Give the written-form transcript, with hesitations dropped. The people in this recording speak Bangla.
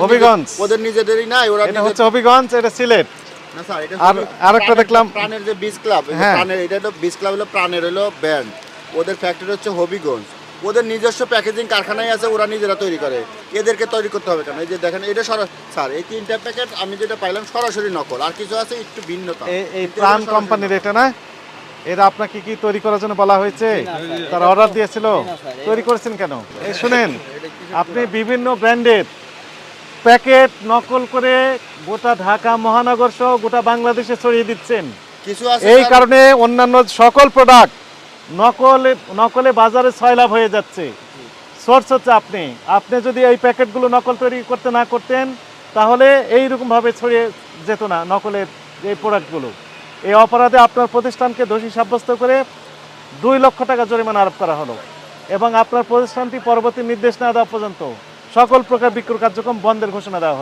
হবিগঞ্জ ওদের নিজেদেরই নাই, ওরা এটা হচ্ছে হবিগঞ্জ, এটা সিলেট। না স্যার, এটা আর আরেকটা দেখলাম প্রাণের যে বীজ ক্লাব, হ্যাঁ। প্রাণের, এটা হলো বীজ ক্লাব, হলো প্রাণের হলো ব্র্যান্ড। ওদের ফ্যাক্টরি হচ্ছে হবিগঞ্জ, ওদের নিজস্ব প্যাকেজিং কারখানায় আছে, ওরা নিজেরা তৈরি করে। এদেরকে তৈরি করতে হবে কেন? এই যে দেখেন, এটা স্যার এই 3টা প্যাকেট আমি যেটা পাইলাম সরাসরি নকল, আর কিছু আছে একটু ভিন্নতা। এই প্রাণ কোম্পানির এটা না? এরা আপনাকে কি তৈরি করার জন্য বলা হয়েছে? তারা অর্ডার দিয়েছিল? তৈরি করেছেন কেন? এই শুনেন, আপনি বিভিন্ন ব্র্যান্ডের প্যাকেট নকল করে গোটা ঢাকা মহানগর সহ গোটা বাংলাদেশে ছড়িয়ে দিচ্ছেন। কিছু আছে এই স্যার, কারণে অন্যান্য সকল প্রোডাক্ট নকলে বাজারে ছয়লাভ হয়ে যাচ্ছে। সোর্স হচ্ছে আপনি। আপনি যদি এই প্যাকেটগুলো নকল তৈরি করতে না করতেন, তাহলে এইরকমভাবে ছড়িয়ে যেত না নকলের এই প্রোডাক্টগুলো। এই অপরাধে আপনার প্রতিষ্ঠানকে দোষী সাব্যস্ত করে 2 লক্ষ টাকা জরিমানা আরোপ করা হলো, এবং আপনার প্রতিষ্ঠানটি পরবর্তী নির্দেশ না দেওয়া পর্যন্ত সকল প্রকার বিক্রয় কার্যক্রম বন্ধের ঘোষণা দেওয়া হলো।